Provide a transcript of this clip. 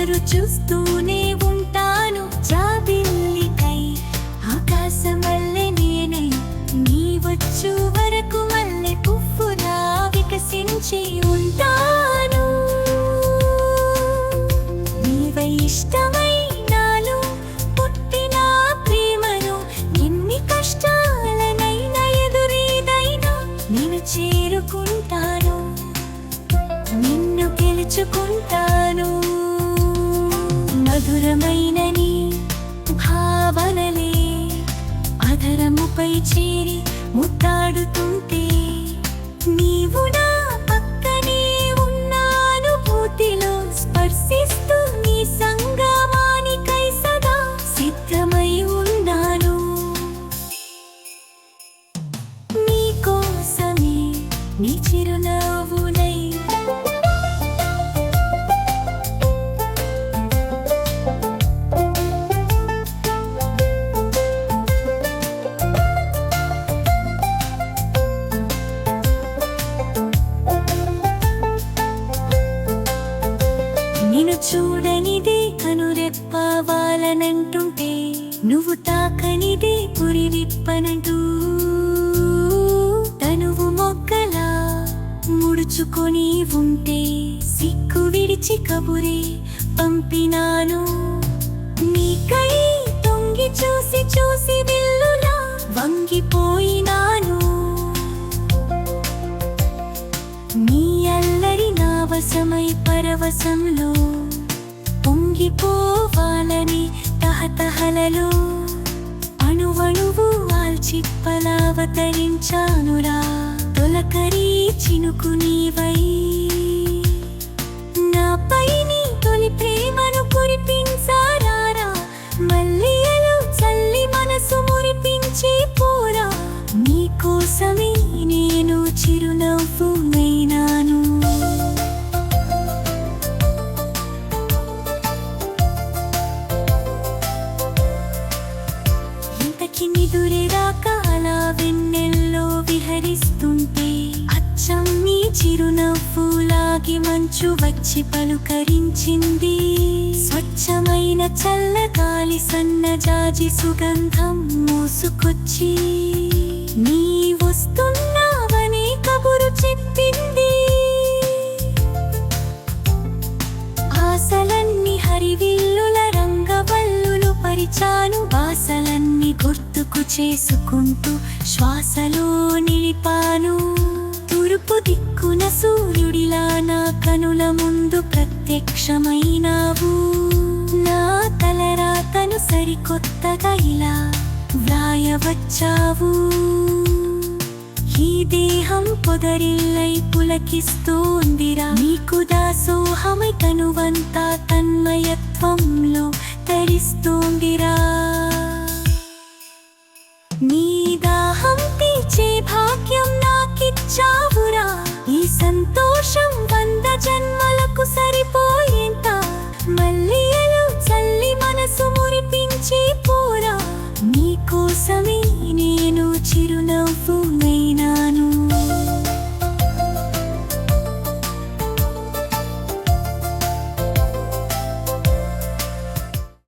ఎదురు చూస్తూనే ఉంటాను జాబిల్లికై ఆకాశమల్లె నేనై నీ వచ్చు వరకు మల్లె పువ్వులా వికసించి ఉంటాను నీవై ఇష్టమై నాలో పుట్టిన ప్రేమను ఎన్ని కష్టాలనైనా ఎదురీదైనా నేను చేరుకుంటాను నిన్ను గెలుచుకుంటాను మధురమైన నీ భావనలే అధరముపై చేరి ముద్దాడుతుంటే నీవు నా పక్కనే ఉన్న అనుభూతిలో స్పర్శిస్తూ నీ సంగమానికై సదా సిద్ధమై ఉన్నాను నీకోసమే నీ చిరునవ్వునై నిన్ను చూడనిదే కనురెప్పవాలనంటుంటే నువ్వు తాకనిదే పురివిప్పనంటూ తనువు మొగ్గలా ముడుచుకొని ఉంటే సిక్కు విడిచి కబురే పంపినాను నీకై తొంగి చూసి చూసి విల్లులా వంగిపోయినాను నీ అల్లరి నా వశమై పరవశంలో పొంగిపోవాలని తహతహలలో అణువణువు ఆల్చిప్పలావతరించానురా తొలకరి చినుకు నీవై నాపై నీ తొలి ప్రేమను కురిపించారా మల్లియలు చల్లి మనసు మురిపించి పోరా నీకోసమే నేను చిరునవ్వునైనాను ఇంతకి నిదురే రాక అలా వెన్నెల్లో విహరిస్తుంటే అచ్చం నీ చిరునవ్వులాగి మంచు వచ్చి పలుకరించింది స్వచ్ఛమైన చల్లగాలి సన్నజాజి సుగంధం మోసుకొచ్చి నీ వస్తున్నావని కబురు చెప్పింది ఆశలన్నీ హరివిల్లుల రంగవల్లులు పరిచాను ఆశలన్నీ గుర్తుకు చేసుకుంటూ శ్వాసలో నిలిపాను తూర్పు దిక్కున సూర్యుడిలా నా కనుల ముందు ప్రత్యక్షమైనావు నా తలరాతను సరికొత్తగా ఇలా వ్రాయవచ్చావు ఈ దేహం పొదరిల్లై పులకిస్తోందిరా నీకు దాసోహమై కనువంతా తన్మయత్వంలో తరిస్తోందిరా నీ దాహం తీర్చే భాగ్యం నాకిచ్చావురా ఈ సంతోషం 100 జన్మలకు సరిపోయేంత మల్లియలు చల్లి మనసు మురిపించి పోరా నీకోసమే